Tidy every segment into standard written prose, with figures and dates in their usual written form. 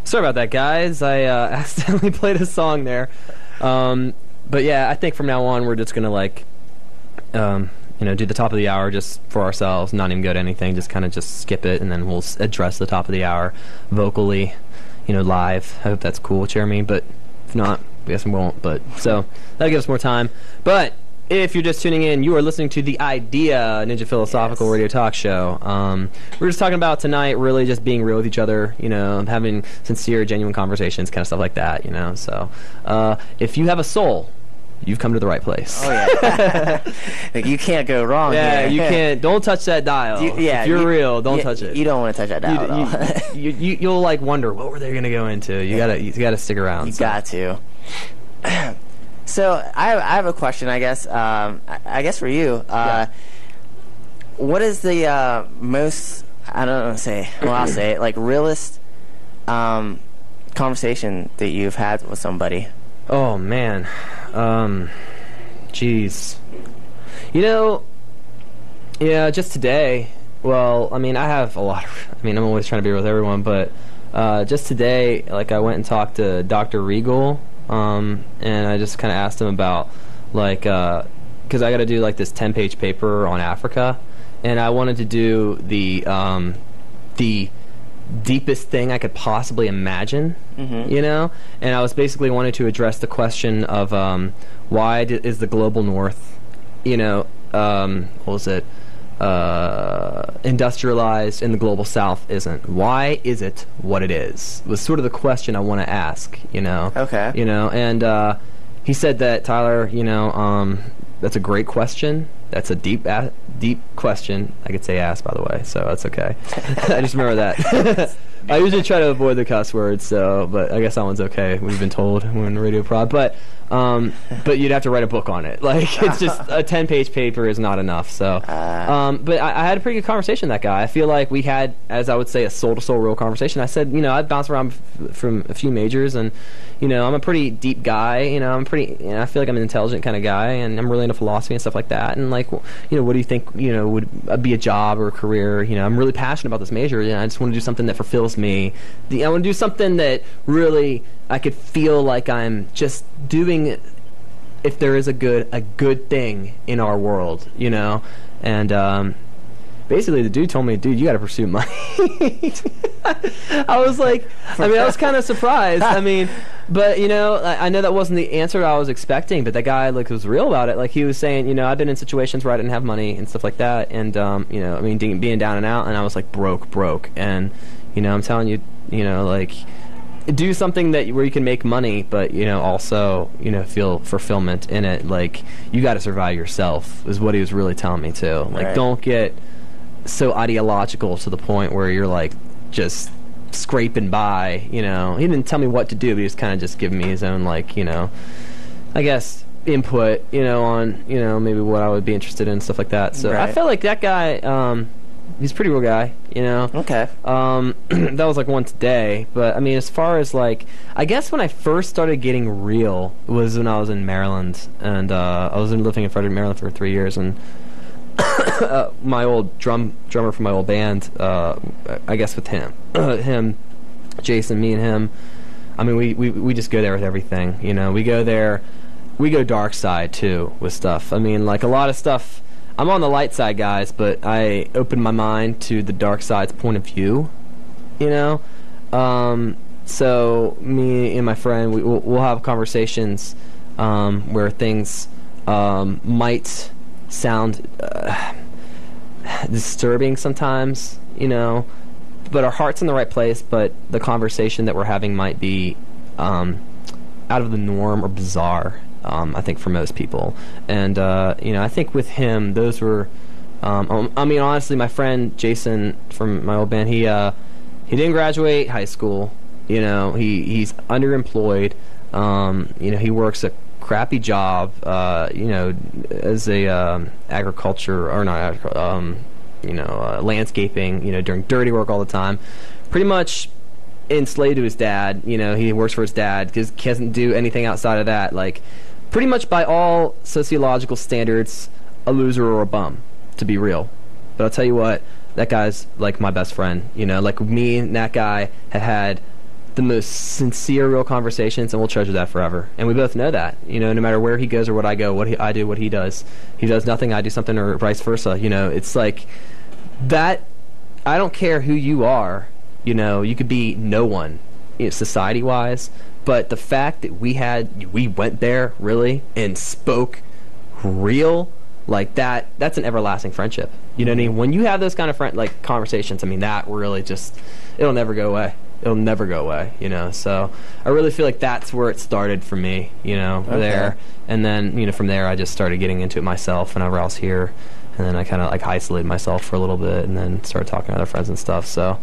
Sorry about that, guys. I accidentally played a song there. But yeah, I think from now on we're just gonna do the top of the hour just for ourselves, not even go to anything, just skip it, and then we'll address the top of the hour vocally, live. I hope that's cool, Jeremy. But if not, I guess we won't. But so that'll give us more time. But if you're just tuning in, you are listening to The Idea, Ninja Philosophical Radio Talk Show. We're just talking about tonight really just being real with each other, having sincere, genuine conversations, kind of stuff like that, So if you have a soul, you've come to the right place. Oh, yeah. You can't go wrong here. You can't. Don't touch that dial. If you're real, don't touch it. You don't want to touch that dial at all. You'll, wonder, what were they going to go into? You gotta stick around. You got to. So I have a question, I guess. I guess for you. What is the most, I don't know, I'll say it, realist conversation that you've had with somebody? Oh, man. Jeez. Just today, I have a lot I'm always trying to be with everyone, but just today, I went and talked to Dr. Regal, and I just kind of asked him about, because I got to do, this 10-page paper on Africa, and I wanted to do the deepest thing I could possibly imagine, and I was basically wanting to address the question of why is the global north, industrialized and the global south isn't. Why is it what it is? Was sort of the question I want to ask, Okay. And he said that, Tyler, that's a great question. That's a deep question. I could say ass, by the way, so that's okay. I just remember that. I usually try to avoid the cuss words, but I guess that one's okay. We've been told when in Radio Prod, but you'd have to write a book on it. It's just a 10-page paper is not enough. So, but I had a pretty good conversation with that guy. I feel like we had, as I would say, a soul-to-soul real conversation. I said, I'd bounce around from a few majors, and I'm a pretty deep guy. I'm pretty. I feel like I'm an intelligent kind of guy, and I'm really into philosophy and stuff like that. And what do you think? Would be a job or a career? I'm really passionate about this major. I just want to do something that fulfills me. I want to do something that really I could feel like I'm just doing. If there is a good thing in our world, and basically the dude told me, dude, you got to pursue money. I was like, I was kind of surprised. But I know that wasn't the answer I was expecting. But that guy was real about it. He was saying, I've been in situations where I didn't have money and stuff like that, and being down and out, and I was broke, and I'm telling you, do something where you can make money, but also feel fulfillment in it. You got to survive yourself is what he was really telling me too. Right. Don't get so ideological to the point where you're just scraping by. He didn't tell me what to do, but he was kind of just giving me his own I guess input on maybe what I would be interested in, stuff like that. So right. I felt like that guy. He's a pretty real guy, Okay. That was one today, but as far as I guess when I first started getting real was when I was in Maryland, and I was living in Frederick, Maryland for 3 years, and my old drummer from my old band, I guess with him, Jason, me and him, we just go there with everything, we go there, we go dark side too with stuff. A lot of stuff. I'm on the light side, guys, but I open my mind to the dark side's point of view, So me and my friend, we'll have conversations where things might sound disturbing sometimes, but our heart's in the right place, but the conversation that we're having might be out of the norm or bizarre. I think for most people, and I think with him, those were. Honestly, my friend Jason from my old band, he didn't graduate high school. He's underemployed. He works a crappy job. As a agriculture or not, landscaping. Doing dirty work all the time. Pretty much enslaved to his dad. He works for his dad because he doesn't do anything outside of that. Pretty much by all sociological standards, a loser or a bum, to be real. But I'll tell you what, that guy's my best friend. Me and that guy had the most sincere, real conversations, and we'll treasure that forever. And we both know that, no matter where he goes or what I go, I do, what he does. He does nothing, I do something, or vice versa. It's like that. I don't care who you are. You could be no one, society-wise, but the fact that we went there really and spoke real like that's an everlasting friendship. You know what I mean? When you have those kind of conversations, that really just, it'll never go away. It'll never go away, So I really feel like that's where it started for me, Okay. there. And then, from there I just started getting into it myself whenever I was here. And then I kind of isolated myself for a little bit and then started talking to other friends and stuff. So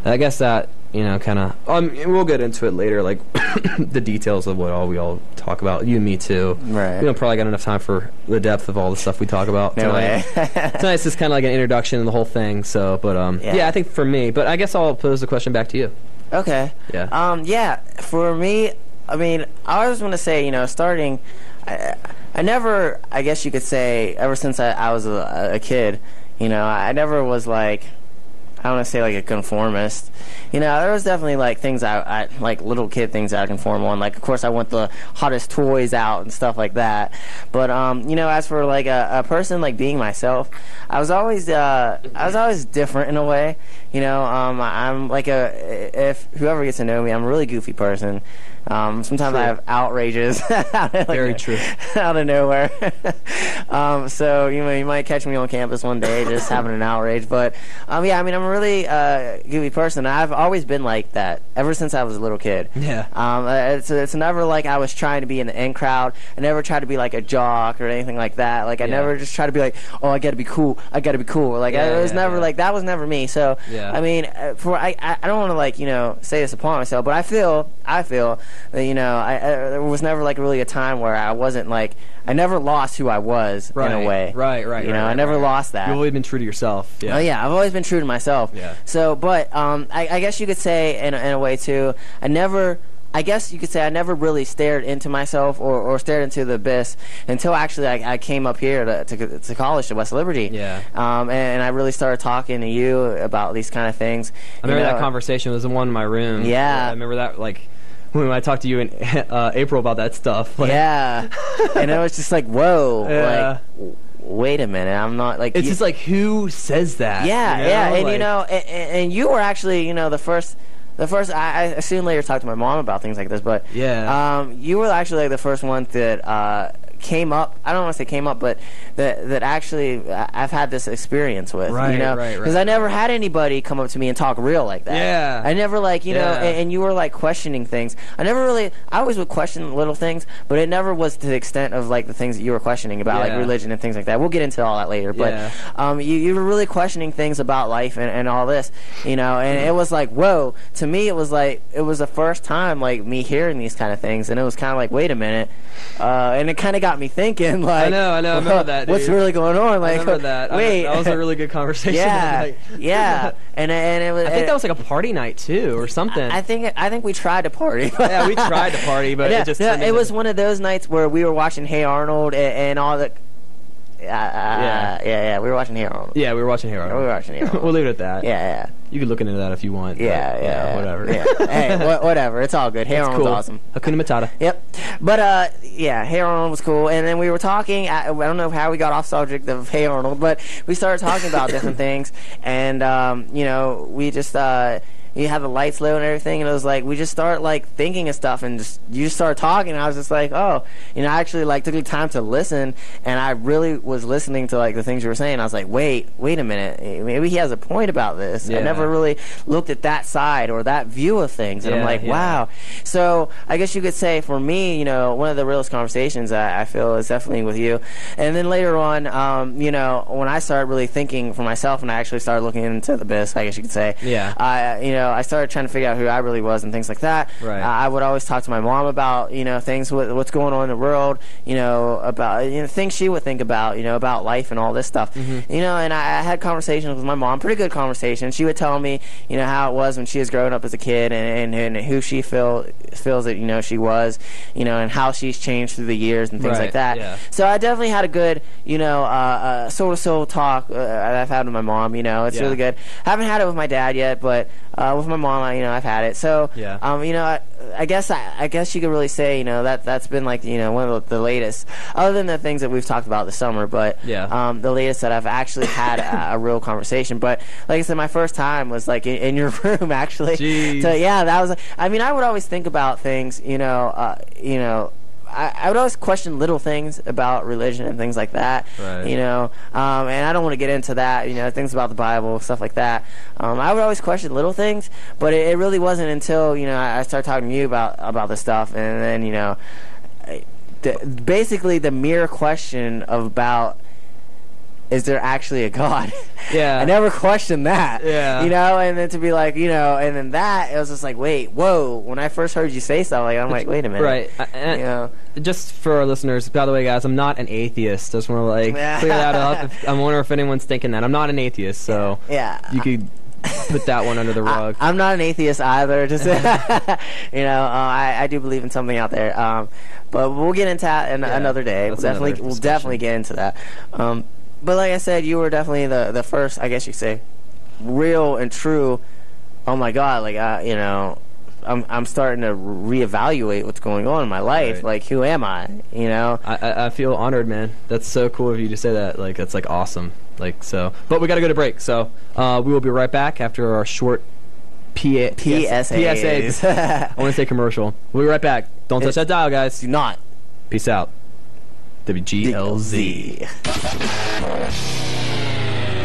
I guess that, kind of, we'll get into it later, the details of what we all talk about, you and me too. Right. We don't probably got enough time for the depth of all the stuff we talk about No tonight. way. Tonight's just kind of like an introduction to the whole thing. So, but yeah, I think for me, but I guess I'll pose the question back to you. Okay. Yeah. Yeah. For me, I always want to say, starting, I never, I guess you could say, ever since I was a kid, I never was I don't want to say a conformist. There was definitely things I little kid things I conform on. Of course, I want the hottest toys out and stuff like that. But as for a person being myself, I was always different in a way. I'm if whoever gets to know me, I'm a really goofy person. Sometimes True. I have outrages. Very true. Out of nowhere. So you might catch me on campus one day just having an outrage. But I'm a really goofy person. I've always been like that ever since I was a little kid. Yeah. It's never I was trying to be in the in crowd. I never tried to be a jock or anything like that. I never just tried to be oh, I got to be cool. I got to be cool. It was never that was never me. So yeah. I don't want to say this upon myself, but I feel that there was never really a time where I wasn't I never lost who I was in a way. Right. I never lost that. You've always been true to yourself. Yeah. Oh yeah, I've always been true to myself. Yeah. So, but I guess you could say in a way too, I guess you could say I never really stared into myself or stared into the abyss until actually I came up here to college, to West Liberty. Yeah. And I really started talking to you about these kind of things. I remember that conversation. It was the one in my room. Yeah. I remember that when I talked to you in April about that stuff. Yeah. And it was just whoa. Yeah. Wait a minute, I'm not It's just who says that? Yeah, and and you were actually the first. I soon later talked to my mom about things like this, but yeah, you were actually the first one that came up. I don't want to say came up, but that actually I've had this experience with. Right. Because I never had anybody come up to me and talk real like that. Yeah. I never and you were questioning things. I always would question little things, but it never was to the extent of the things that you were questioning about religion and things like that. We'll get into all that later, but you were really questioning things about life and all this, and it was whoa. To me, it was the first time me hearing these kind of things, and it was kind of wait a minute, and it kind of got me thinking. I know. I remember that. Dude. What's really going on? I remember that. Wait, that was a really good conversation. Yeah, and it was. I think that was a party night too, or something. I think we tried to party. Yeah, we tried to party, but it was one of those nights where we were watching Hey Arnold and all the. Yeah, we were watching Hey Arnold. Yeah, we were watching Hey Arnold. We'll leave it at that. Yeah. You could look into that if you want. Yeah, whatever. Yeah. Hey, whatever. It's all good. Hey Arnold's cool. awesome. Hakuna Matata. Yep. But Hey Arnold was cool, and then we were talking. I don't know how we got off subject of Hey Arnold, but we started talking about different things, and we just. You have the lights low and everything, and it was we just start thinking of stuff, and you just start talking, and I was just oh, I actually took the time to listen, and I really was listening to the things you were saying. I was wait a minute, maybe he has a point about this. Yeah. I never really looked at that side or that view of things, and I'm wow. So I guess you could say for me, one of the realest conversations I feel is definitely with you, and then later on, when I started really thinking for myself, and I actually started looking into the abyss, I guess you could say, I started trying to figure out who I really was and things like that. Right. I would always talk to my mom about things, what's going on in the world, about things she would think about life and all this stuff. Mm-hmm. And I had conversations with my mom, pretty good conversations. She would tell me how it was when she was growing up as a kid, and who she feels that she was, and how she's changed through the years and things like that. Yeah. So I definitely had a good soul to soul talk that I've had with my mom. It's really good. Haven't had it with my dad yet, but with my mom, I've had it. So, Yeah. I guess you could really say, that's been like, one of the latest, other than the things that we've talked about this summer, but Yeah. the latest that I've actually had a real conversation. But like I said, my first time was like in your room, actually. Jeez. So yeah, that was. I would always think about things, I would always question little things about religion and things like that, Right. and I don't want to get into that, things about the Bible, stuff like that. I would always question little things, but it really wasn't until, I started talking to you about this stuff, and then, basically the mere question about, is there actually a God? Yeah. I never questioned that. Yeah. And then to be like, and then that, it was just like, wait, whoa. When I first heard you say something, I'm like, wait a minute. Right. Just for our listeners, by the way, guys, I'm not an atheist. Just want to clear that up. I wonder if anyone's thinking that. I'm not an atheist, so yeah. You could put that one under the rug. I'm not an atheist either. Just I do believe in something out there. But we'll get into that another day. We'll definitely get into that. But like I said, you were definitely the first, I guess you could say, real and true. Oh my God! I'm starting to reevaluate what's going on in my life. Right. Like, who am I? I feel honored, man. That's so cool of you to say that. That's awesome. But we got to go to break. So we will be right back after our short PSAs. I want to say commercial. We'll be right back. Don't touch that dial, guys. Do not. Peace out. WGLZ.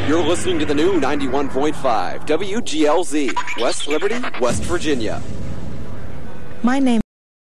You're listening to the new 91.5 WGLZ, West Liberty, West Virginia. My name